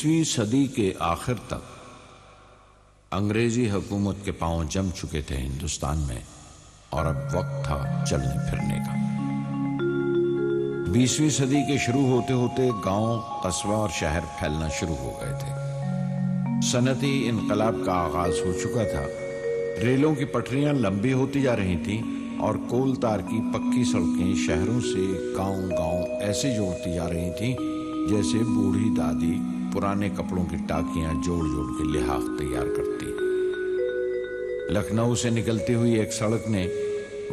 20वीं सदी के आखिर तक अंग्रेजी हुकूमत के पांव जम चुके थे हिंदुस्तान में और अब वक्त था चलने फिरने का। 20वीं सदी के शुरू होते होते गांव, कस्बा और शहर फैलना शुरू हो गए थे। सनती इनकलाब का आगाज हो चुका था। रेलों की पटरियां लंबी होती जा रही थीं और कोल तार की पक्की सड़कें शहरों से गांव-गांव ऐसे जोड़ती जा रही थीं जैसे बूढ़ी दादी पुराने कपड़ों की टाकियां जोड़ जोड़ के लिहाफ तैयार करती। लखनऊ से निकलती हुई एक सड़क ने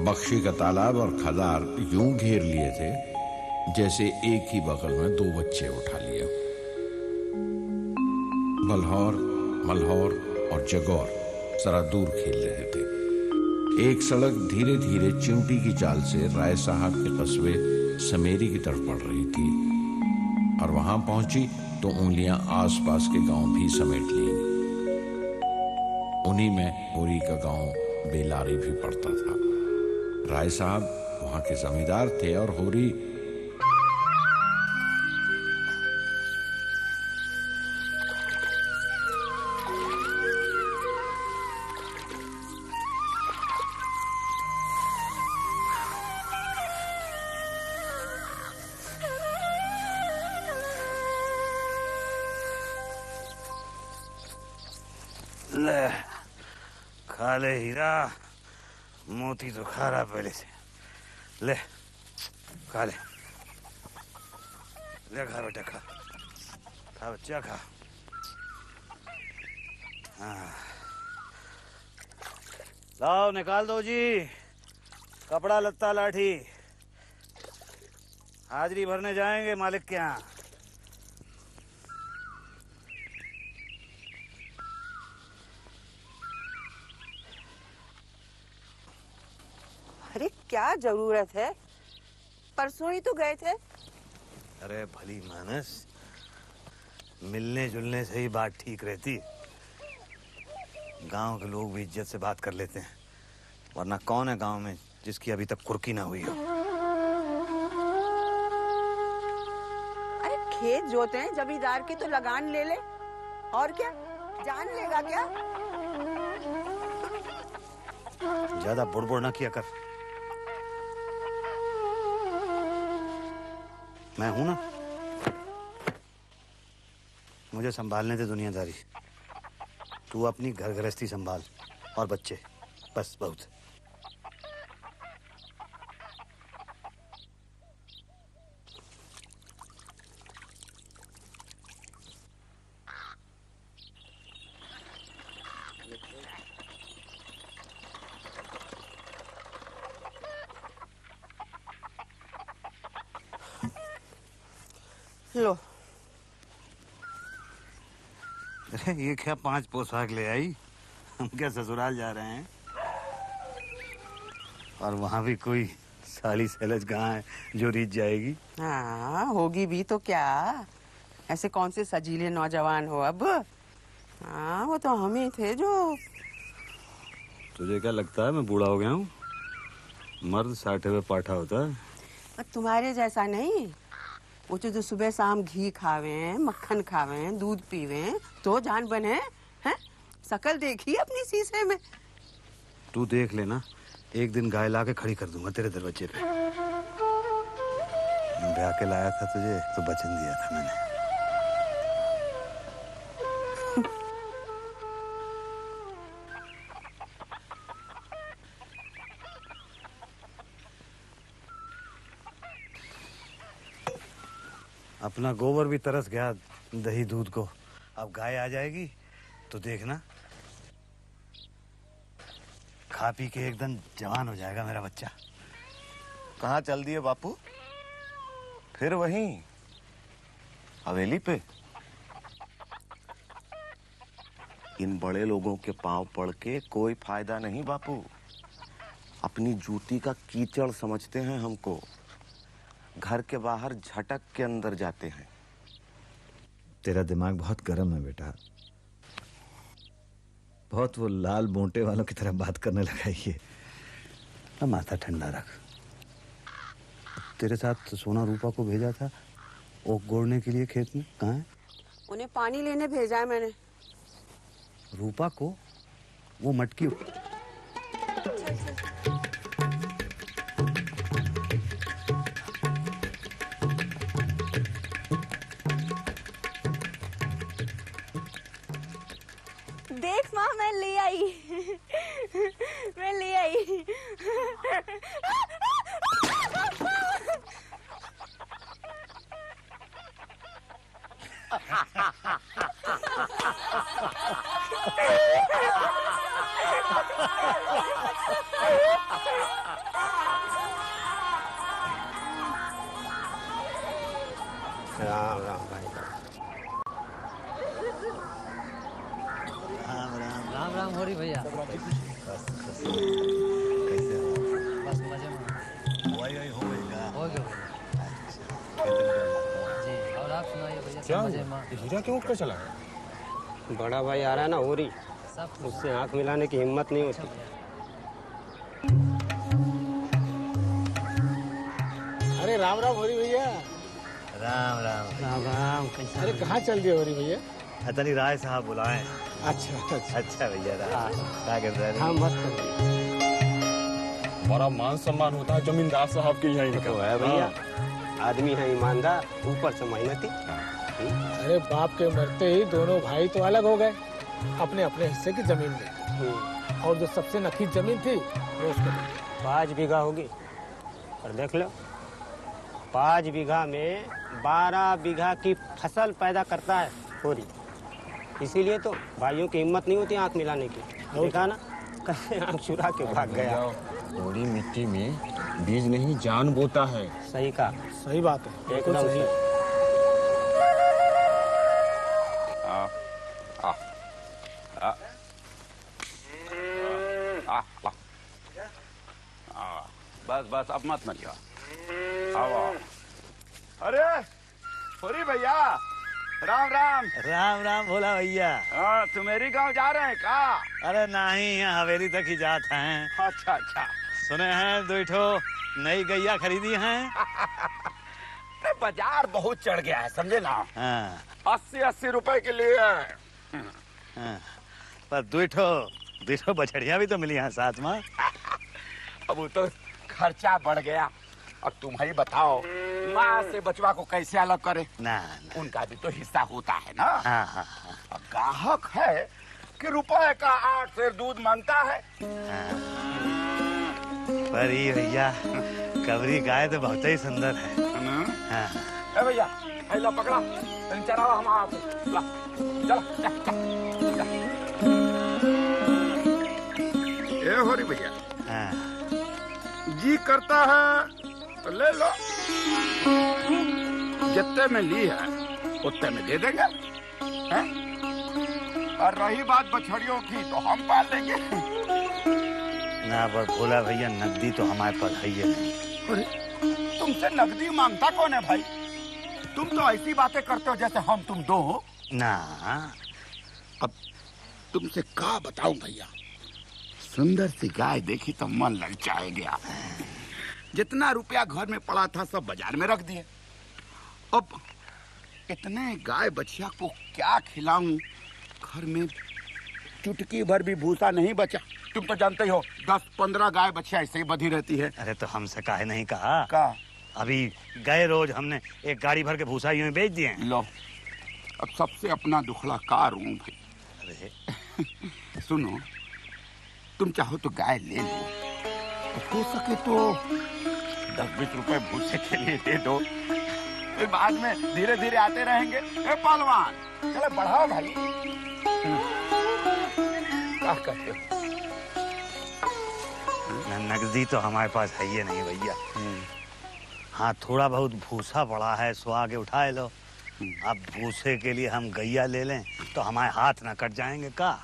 बख्शी का तालाब और खदार यूं घेर लिए थे जैसे एक ही बगल में दो बच्चे उठा लिए। बलहौर, मलहौर और जगौर जरा दूर खेल रहे थे। एक सड़क धीरे धीरे चिंटी की चाल से राय साहब के कस्बे समेरी की तरफ बढ़ रही थी और वहां पहुंची तो उंगलियां आसपास के गांव भी समेट लेंगी। उन्हीं में होरी का गांव बेलारी भी पड़ता था। राय साहब वहां के जमींदार थे और होरी ले खा ले हीरा, मोती तो खा रहा पहले से। ले खा ले, ले खा बेटा, खा खा बच्चा, खा। हाँ लाओ, निकाल दो जी कपड़ा लत्ता लाठी। हाजिरी भरने जाएंगे मालिक के यहाँ। अरे क्या जरूरत है, परसों ही तो गए थे। अरे भली मानस, मिलने जुलने से ही बात ठीक रहती। गांव के लोग भी इज्जत से बात कर लेते हैं, वरना कौन है गांव में जिसकी अभी तक कुर्की ना हुई हो। अरे खेत जोते हैं जमींदार की तो लगान ले ले, और क्या जान लेगा क्या। ज्यादा बुड़बुड़ ना किया कर। मैं हूं ना, मुझे संभालने दे दुनियादारी। तू अपनी घर गृहस्थी संभाल और बच्चे, बस बहुत। लो। अरे ये क्या 5 पोशाक ले आई? हम क्या ससुराल जा रहे हैं? और वहां भी कोई साली सैलज कहाँ है जो रीत जाएगी? हाँ होगी भी तो क्या, ऐसे कौन से सजीले नौजवान हो अब। हाँ वो तो हम ही थे जो। तुझे क्या लगता है मैं बूढ़ा हो गया हूँ? मर्द 60वें पाठा होता है। पर तुम्हारे जैसा नहीं, वो जो सुबह शाम घी खावे हैं, मक्खन खावे हैं, दूध पीवे हैं तो जान बने हैं। शकल देखी अपनी शीशे में। तू देख लेना, एक दिन गाय ला के खड़ी कर दूंगा तेरे दरवाजे पे। ब्याह के लाया था तुझे तो वचन दिया था मैंने। अपना गोबर भी तरस गया दही दूध को, अब गाय आ जाएगी तो देखना, खा पी के एकदम जवान हो जाएगा मेरा बच्चा। कहाँ चल दिए बापू? फिर वहीं हवेली पे? इन बड़े लोगों के पांव पड़ के कोई फायदा नहीं बापू। अपनी जूती का कीचड़ समझते हैं हमको, घर के बाहर झटक के अंदर जाते हैं। तेरा दिमाग बहुत गर्म है बेटा, बहुत वो लाल बोंटे वालों की तरह बात करने लगा ये। अब माथा ठंडा रख। तेरे साथ सोना रूपा को भेजा था ओक गोड़ने के लिए खेत में, कहाँ है? उन्हें पानी लेने भेजा है मैंने। रूपा को? वो मटकी। देख माँ, मैं ले आई। मैं ले आई। राम राम भाई। राम राम हो रही भैया। कैसे हो? बस मजे में वही हो गई क्या? हो गया जी। और आप सुनाइए भैया, सब मजे में? हीरा क्यों उठकर चला गया? बड़ा भाई आ रहा है ना, हो रही, सब कुछ उससे आंख मिलाने की हिम्मत नहीं होती। अरे राम राम हो रही भैया। राम राम। राम राम। कैसा? अरे कहाँ चल दिए हो रही भैया? अतनी राय साहब बुलाए। अच्छा अच्छा। अच्छा भैया राय क्या कर रहे हाँ मस्त कर दिए। बड़ा मान सम्मान होता है जमींदार साहब के यहाँ तो है भैया, आदमी है ईमानदार, ऊपर से मेहनती। अरे बाप के मरते ही दोनों भाई तो अलग हो गए, अपने अपने हिस्से की जमीन में। और जो सबसे नफीस जमीन थी वो उसके 5 बीघा होगी। और देख लो, 5 बीघा में 12 बीघा की फसल पैदा करता है पूरी। इसीलिए तो भाइयों की हिम्मत नहीं होती आंख मिलाने की। देखा ना कैसे आंख चुरा के भाग गया। थोड़ी मिट्टी में बीज नहीं जान बोता है। सही कहा। सही बात है, एकदम सही। बस बस, अब मत मरियो। आओ। अरे होरी भैया, राम राम। राम राम भोला भैया। हाँ, तुम्हारी गांव जा रहे हैं का? अरे नहीं, यहाँ हवेली तक ही जात हैं। अच्छा अच्छा। सुने हैं दो ठो नई गैया खरीदी हैं। अरे बाजार बहुत चढ़ गया है, समझे ना। हाँ 80-80 रुपए के लिए है। हाँ, पर दो ठो बछड़िया भी तो मिली हैं साथ में। अब वो तो खर्चा बढ़ गया। अब तुम ही बताओ, माँ से बचवा को कैसे अलग करे? ना ना। उनका भी तो हिस्सा होता है ना। हाँ हाँ हाँ। अब ग्राहक है कि रुपए का 8 सेर दूध मांगता है। पर ये भैया कबरी गाय तो बहुत ही सुंदर है। हाँ। ए भैया, ला पकड़ा, चलाओ हम आप। ला, चल, चल, चल। ए होरी भैया, हाँ। जी करता है तो ले लो, जितने में ली है उतने में दे देंगे, हैं? और रही बात बछड़ियों की तो हम पाल लेंगे। ना पर भोला भैया, नकदी तो हमारे पास है ही नहीं। अरे तुमसे नकदी मांगता कौन है भाई? तुम तो ऐसी बातें करते हो जैसे हम तुम दो हो ना। अब तुमसे क्या बताऊं भैया, सुंदर सी गाय देखी तो मन ललचाए गया। जितना रुपया घर में पड़ा था सब बाजार में रख दिए। अब इतने गाय बछिया को क्या खिलाऊं? घर में चुटकी भर भी भूसा नहीं बचा। तुम तो जानते ही हो, 10-15 गाय बछिया ऐसे ही बधी रहती है। अरे तो हमसे काहे नहीं कहा? का अभी गए रोज हमने एक गाड़ी भर के भूसा यूं ही बेच दिए। लो, अब सबसे अपना दुखड़ा कार हूं भाई। अरे सुनो, तुम चाहो तो गाय ले लो, हो सके तो 10-20 रुपए भूसे के लिए दे दो। फिर बाद में धीरे धीरे आते रहेंगे। ए पहलवान, चलो बढ़ाओ भाई। क्या कहते हो? नकदी तो हमारे पास है ही नहीं भैया। हाँ, थोड़ा बहुत भूसा पड़ा है, सो आगे उठाए लो। अब भूसे के लिए हम गैया ले लें तो हमारे हाथ ना कट जाएंगे का?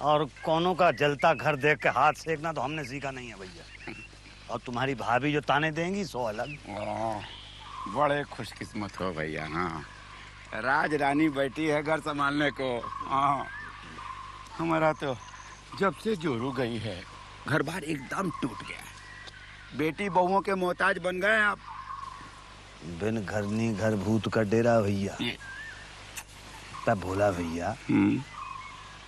और कोनों का जलता घर देख के हाथ सेकना तो हमने सीखा नहीं है भैया। और तुम्हारी भाभी जो ताने देंगी सो अलग। बड़े खुशकिस्मत हो भैया। हाँ, राज रानी बैठी है घर संभालने को। हाँ, हमारा तो जब से जोरू गई है घर बार एकदम टूट गया है। बेटी बहुओं के मोहताज बन गए आप। बिन घरनी घर भूत का डेरा भैया। तब भोला भैया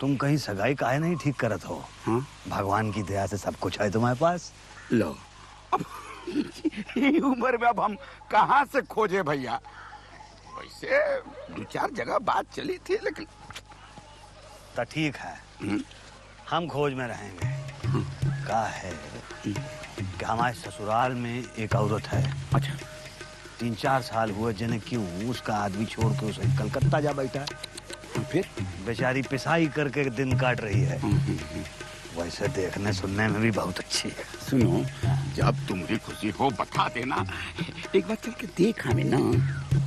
तुम कहीं सगाई काहे नहीं ठीक करत हो? भगवान की दया से सब कुछ है तुम्हारे पास। लो अब ये उम्र में अब हम कहाँ से खोजे भैया? वैसे 2-4 जगह बात चली थी लेकिन तो ठीक है, हम खोज में रहेंगे। क्या है कि हमारे ससुराल में एक औरत है। अच्छा। 3-4 साल हुए जिन्हें क्यों उसका आदमी छोड़ के उसे कलकत्ता जा बैठा है। फिर बेचारी पिसाई करके दिन काट रही है। वैसे देखने सुनने में भी बहुत अच्छी है। सुनो, जब तुम्हारी खुशी हो बता देना, एक बार चल के देख हमें ना।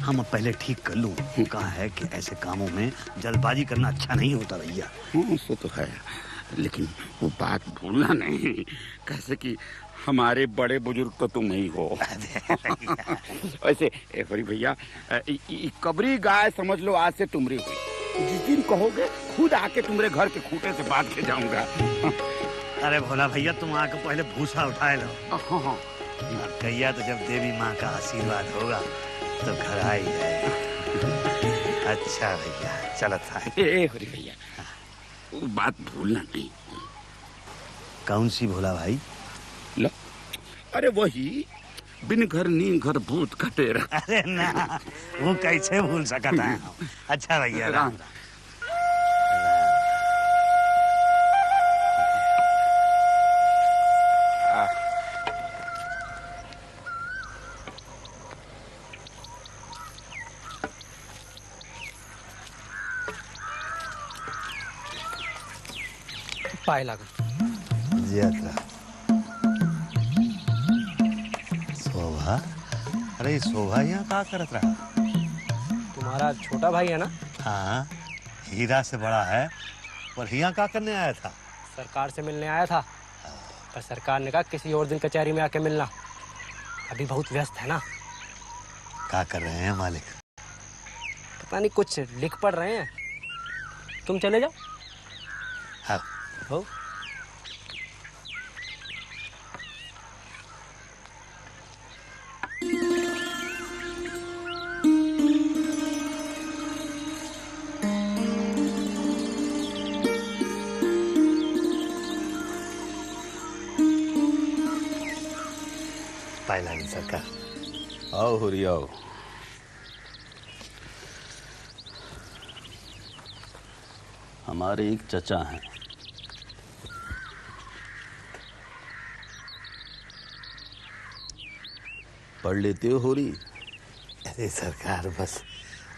हम पहले ठीक कर लूं। कहा है कि ऐसे कामों में जल्दबाजी करना अच्छा नहीं होता भैया। सो तो है, लेकिन वो बात भूलना नहीं, कैसे कि हमारे बड़े बुजुर्ग तो तुम ही हो। वैसे हरी भैया, कबरी गाय समझ लो आज से तुम्हारी हुई। जिस दिन कहोगे खुद आके तुम्हारे घर के खूंटे से बांध के जाऊंगा। अरे भोला भैया, तुम आके पहले भूसा उठाए लो। हाँ। गैया तो जब देवी माँ का आशीर्वाद होगा तो घर आई है। अच्छा भैया, चलो था। हरी भैया, वो बात भूलना नहीं। कौन सी भोला भाई? लो, अरे वही बिन घर नी घर भूत कटेरा। अरे ना, वो कैसे भूल सकता है। अच्छा भैया, राम राम। पाए लगा शोभा। अरे शोभा यहाँ क्या करत रहा? तुम्हारा छोटा भाई है ना? हाँ, हीरा से बड़ा है। और यहाँ क्या करने आया था? सरकार से मिलने आया था, पर सरकार ने कहा किसी और दिन कचहरी में आके मिलना। अभी बहुत व्यस्त है ना। क्या कर रहे हैं मालिक? पता नहीं, कुछ लिख पढ़ रहे हैं। तुम चले जाओ। हाँ। हो पायला सरकार। आओ हुरी आओ। हमारे एक चचा हैं, पढ़ लेते हो होरी? अरे सरकार, बस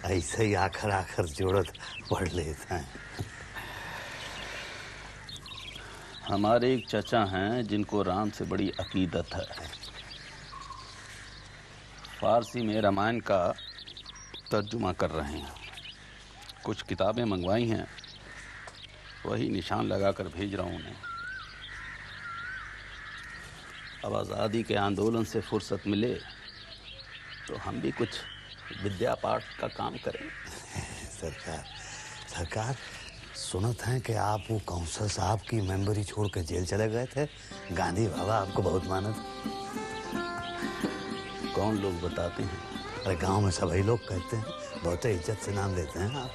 ऐसे ही आखिर जोड़त पढ़ लेते हैं। हमारे एक चचा हैं जिनको राम से बड़ी अकीदत है। फारसी में रामायण का तर्जुमा कर रहे हैं। कुछ किताबें मंगवाई हैं, वही निशान लगाकर भेज रहा हूँ उन्हें। अब आज़ादी के आंदोलन से फुर्सत मिले तो हम भी कुछ विद्या पाठ का काम करें। सरकार सुनत हैं कि आप वो काउंसिल साहब की मेंबरी छोड़ के जेल चले गए थे। गांधी बाबा आपको बहुत मानत। कौन लोग बताते हैं? अरे गांव में सभी लोग कहते हैं, बहुत इज्जत से नाम लेते हैं आप।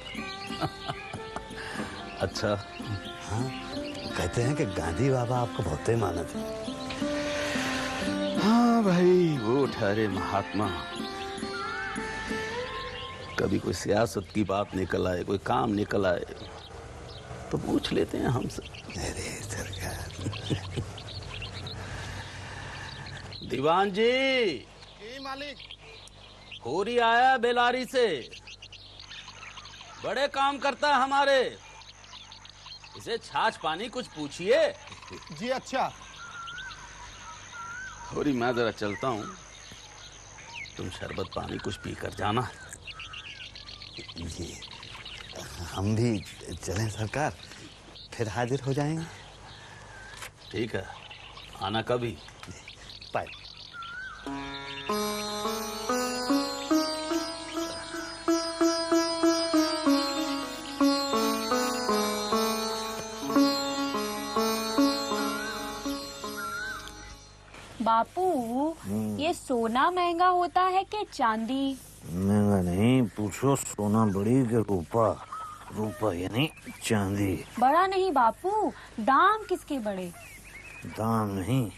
अच्छा। हाँ, कहते हैं कि गांधी बाबा आपको बहुत ही मानत है। हाँ भाई, वो ठहरे महात्मा। कभी कोई सियासत की बात निकल आए, कोई काम निकल आए तो पूछ लेते हैं हमसे। अरे सरकार। दीवान जी, मालिक। होरी आया बेलारी से, बड़े काम करता है हमारे। इसे छाछ पानी कुछ पूछिए। जी अच्छा। होरी, मैं जरा चलता हूँ, तुम शरबत पानी कुछ पी कर जाना। जी, हम भी चलें सरकार, फिर हाजिर हो जाएंगे। ठीक है, आना कभी। बाय। बापू, ये सोना महंगा होता है कि चांदी? महंगा नहीं, पूछो सोना बड़ी के रूपा। रूपा यानी चांदी। बड़ा नहीं बापू, दाम किसके बड़े? दाम नहीं,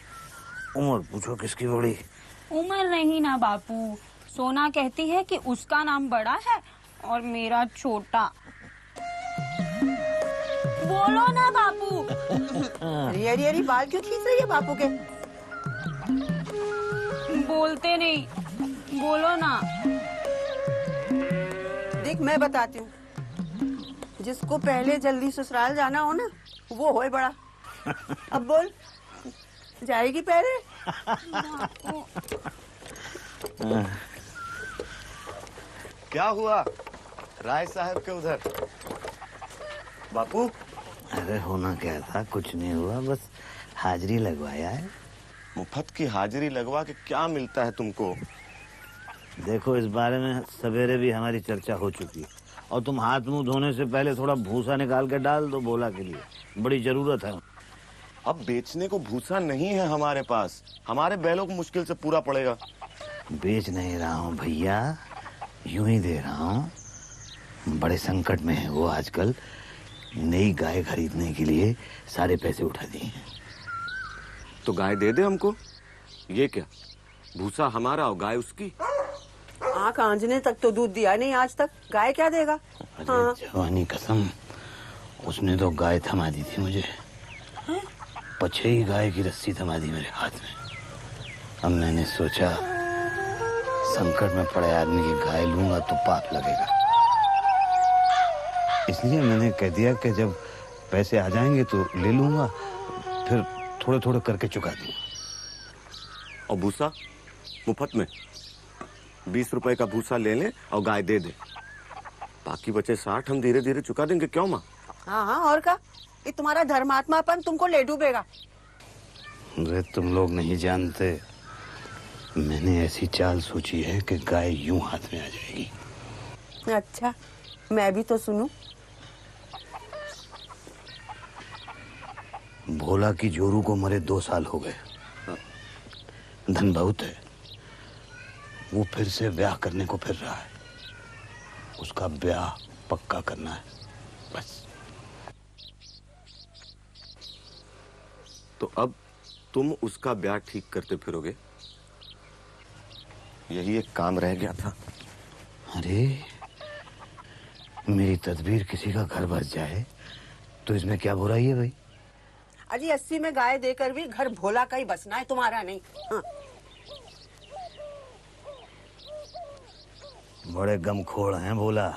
उम्र पूछो किसकी बड़ी। उम्र नहीं ना बापू, सोना कहती है कि उसका नाम बड़ा है और मेरा छोटा। बोलो ना बापू। अरे अरे बाल क्यों खींच रही है बापू के? बोलते नहीं, बोलो ना। देख मैं बताती हूँ, जिसको पहले जल्दी ससुराल जाना हो ना, वो होए बड़ा। अब बोल, जाएगी पहले? क्या हुआ राय साहब के उधर? बापू अरे होना क्या था, कुछ नहीं हुआ, बस हाजिरी लगवाया है। मुफ्त की हाजिरी लगवा के क्या मिलता है तुमको? देखो इस बारे में सवेरे भी हमारी चर्चा हो चुकी है, और तुम हाथ मुंह धोने से पहले थोड़ा भूसा निकाल के डाल दो भोला के लिए, बड़ी जरूरत है। अब बेचने को भूसा नहीं है हमारे पास, हमारे बैलों को मुश्किल से पूरा पड़ेगा। बेच नहीं रहा हूँ भैया, यूं ही दे रहा हूँ। बड़े संकट में है वो आजकल, नई गाय खरीदने के लिए सारे पैसे उठा दिए हैं। तो गाय दे दे हमको। ये क्या, भूसा हमारा और गाय उसकी? आँख आंजने तक तो दूध दिया नहीं आज तक, गाय क्या देगा? अरे जवानी कसम, उसने तो गाय थमा दी थी मुझे। पछई गाय की रस्सी थमा दी मेरे हाथ में। अब मैंने सोचा संकट में पड़े आदमी की गाय लूंगा तो पाप लगेगा, इसलिए मैंने कह दिया कि जब पैसे आ जाएंगे तो ले लूंगा, फिर थोड़े थोड़े करके चुका दूंगा। और भूसा मुफ्त में 20 रुपए का भूसा ले ले और गाय दे दे, बाकी बचे 60 हम धीरे धीरे चुका देंगे। क्यों माँ? हाँ हाँ और का, ये तुम्हारा धर्मात्मापन तुमको ले डूबेगा। अरे तुम लोग नहीं जानते, मैंने ऐसी चाल सोची है कि गाय यूं हाथ में आ जाएगी। अच्छा, मैं भी तो सुनूं। भोला की जोरू को मरे 2 साल हो गए, धन बहुत है, वो फिर से ब्याह करने को फिर रहा है। उसका ब्याह पक्का करना है बस। तो अब तुम उसका ब्याह ठीक करते फिरोगे, यही एक काम रह गया था। अरे मेरी तदबीर किसी का घर बस जाए तो इसमें क्या बुराई है भाई? अजी 80 में गाय देकर भी घर भोला का ही बसना है, तुम्हारा नहीं। हाँ। बड़े गमखोड़ हैं भोला,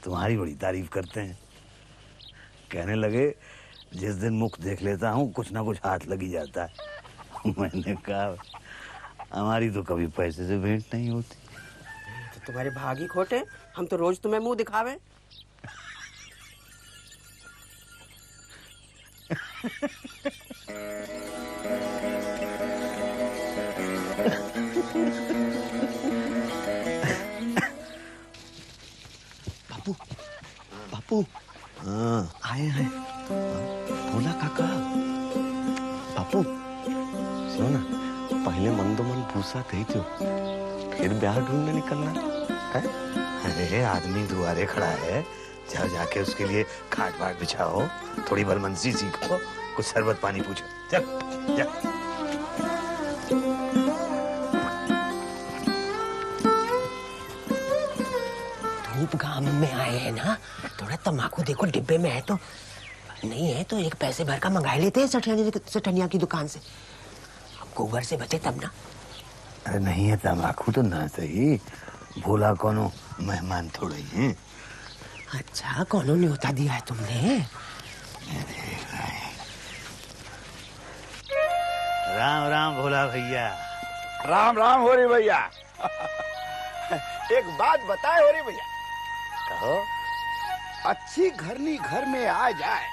तुम्हारी बड़ी तारीफ करते हैं। कहने लगे जिस दिन मुख देख लेता हूँ कुछ ना कुछ हाथ लगी जाता है। मैंने कहा हमारी तो कभी पैसे से भेंट नहीं होती। तो तुम्हारे भागी खोटे, हम तो रोज तुम्हें मुंह दिखावे। बापू बापू हाँ आए हैं भोला काका। बापू सुनो ना, पहले मन दो मन भूसा दे दो, फिर ब्याह ढूंढने निकलना है। अरे आदमी दुआरे खड़ा है, जाओ जाके उसके लिए खाट बाट बिछाओ, थोड़ी भलमनसी सीखो, कुछ शरबत पानी पूछो। चल चल। धूप गांव में आए हैं ना, थोड़ा तम्बाकू देखो डिब्बे में है, तो नहीं है तो एक पैसे भर का मंगा लेते हैं सठनिया की दुकान से, गोबर से बचे तब ना। अरे नहीं है तम्बाकू तो ना सही, भोला कोनो मेहमान थोड़े ही हैं। अच्छा कौनों न्योता दिया है तुमने? राम राम भोला भैया। राम राम हो रही भैया। एक बात बताए हो रही भैया, कहो। अच्छी घरनी घर में आ जाए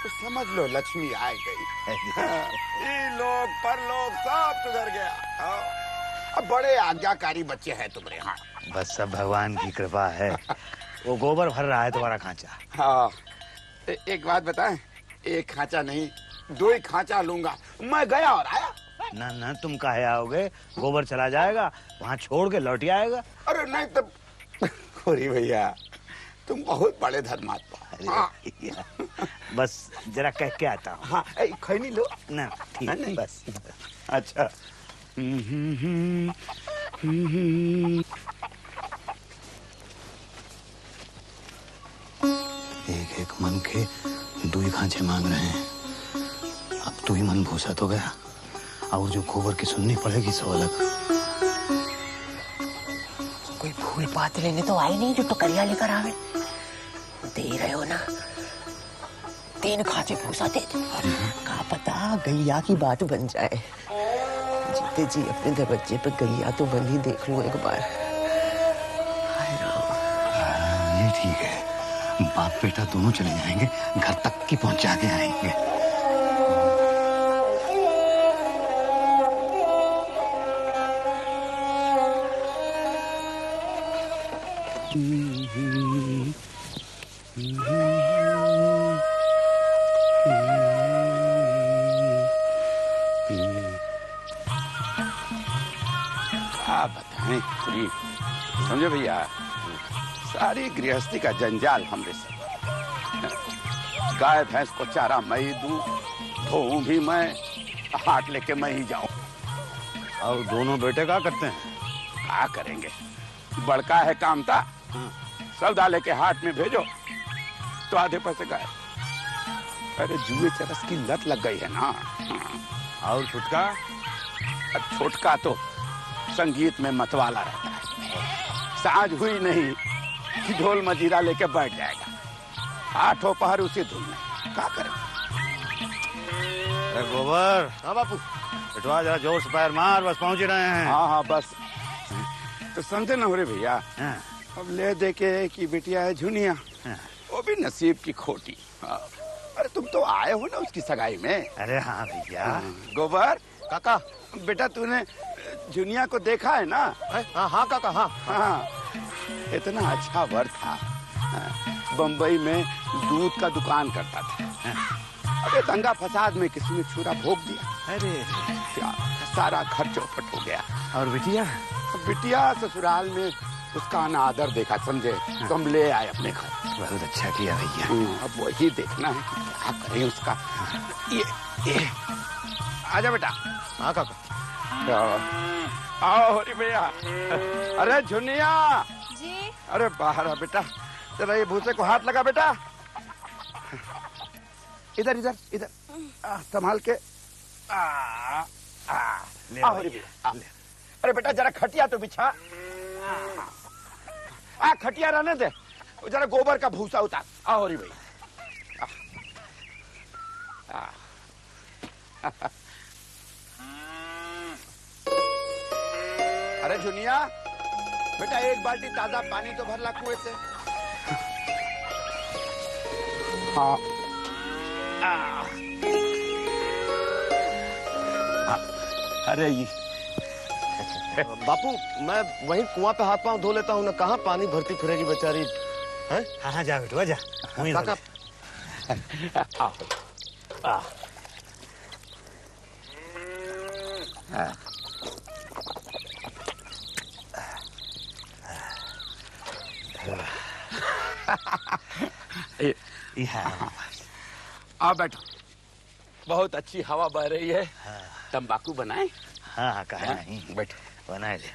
तो समझ लो लक्ष्मी आ गई। ये लोग पर लोग सब सुधर गया। अब बड़े आज्ञाकारी बच्चे हैं तुम्हारे यहाँ। बस सब भगवान की कृपा है। वो गोबर भर रहा है तुम्हारा खांचा। हाँ एक बात बताएं, एक खांचा नहीं 2 ही खांचा लूंगा। मैं गया और आया। ना ना तुम काहे आओगे, गोबर चला जाएगा, वहाँ छोड़ के लौट आएगा। अरे नहीं तो होरी भैया, तुम बहुत बड़े धर्मात्मा। हाँ। बस जरा कह के आता हूँ। हाँ, खैनी लो ना, ठीक है, नहीं बस। अच्छा। एक एक मन के दुई खांचे मांग रहे हैं। अब तू ही मन भूसा तो गया, और जो गोबर की सुननी पड़ेगी सो अलग। कोई फूल पात लेने तो आई नहीं जो टुकरिया लेकर आवे। दे रहे हो ना, 3 खांचे भूसा दे दे। का पता गैया की बात बन जाए। जीते जी अपने दरवाजे पे गैया तो बंदी देख लूं एक बार। हाय राम। ये ठीक है, बाप बेटा दोनों चले जाएंगे, घर तक की पहुंचा के आएंगे। क्या बताएं खुरी, समझे भैया, सारी गृहस्थी का जंजाल हमरे से। गाय भैंस को चारा मैं ही दूं, धोऊं भी मैं, हाट लेके मैं ही जाऊं। और दोनों बेटे क्या करते हैं? क्या करेंगे, बड़का है कामता, सौदा लेके हाट में भेजो तो आधे पैसे गाय। अरे जुए चरस की लत लग गई है ना। और छुटका? छोटका तो संगीत में मतवाला रहता है। साँझ हुई नहीं कि ढोल मजीरा लेके बैठ जाएगा, 8 पहर उसी धुन में। क्या करें? गोबर। हाँ बापू। बेटवा जरा जोर से पैर मार, बस पहुंच ही रहे हैं। हाँ हाँ बस। तो समझे ना हो रे भैया, अब ले दे के कि बिटिया है झुनिया, वो भी नसीब की खोटी। अरे तुम तो आए हो ना उसकी सगाई में। अरे हाँ भैया। गोबर काका, बेटा तूने झुनिया को देखा है ना? हाँ काका, हाँ हाँ। इतना अच्छा वर था, बम्बई में दूध का दुकान करता था। अबे दंगा फसाद में किसी ने छुरा भोग दिया। अरे क्या सारा घर चौपट हो गया। और बिटिया? बिटिया ससुराल में उसका अनादर देखा, समझे, तो हम ले आए अपने घर। बहुत अच्छा किया भैया। अब वही देखना है कि क्या करें उसका। ये आजा बेटा। हाँ काका। आओ होरी भैया। अरे झुनिया जी। अरे बाहर आ बेटा, जरा ये भूसे को हाथ लगा बेटा। इधर इधर इधर संभाल के। होरी भैया। अरे बेटा जरा खटिया तो बिछा। खटिया रहने दे, जरा गोबर का भूसा उतार। होरी भैया। अरे झुनिया बेटा, एक बाल्टी ताजा पानी तो भर ला कुएं से। हाँ। अरे ये बापू, मैं वहीं कुआं पे हाथ पांव धो लेता हूँ ना, कहाँ पानी भरती फिरेगी बेचारी। हैं? हाँ जा बेटवा जा। काका। आओ बैठो, बहुत अच्छी हवा बह रही है। तंबाकू बनाए? हाँ कहा नहीं, बैठो। बनाए दे।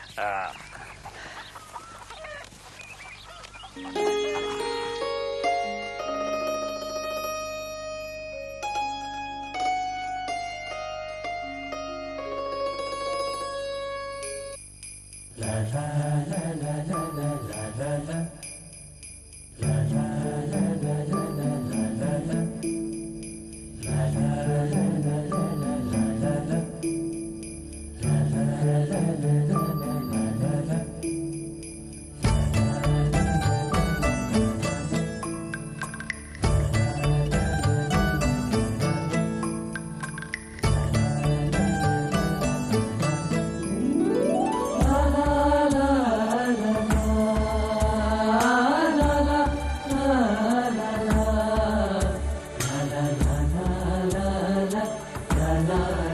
la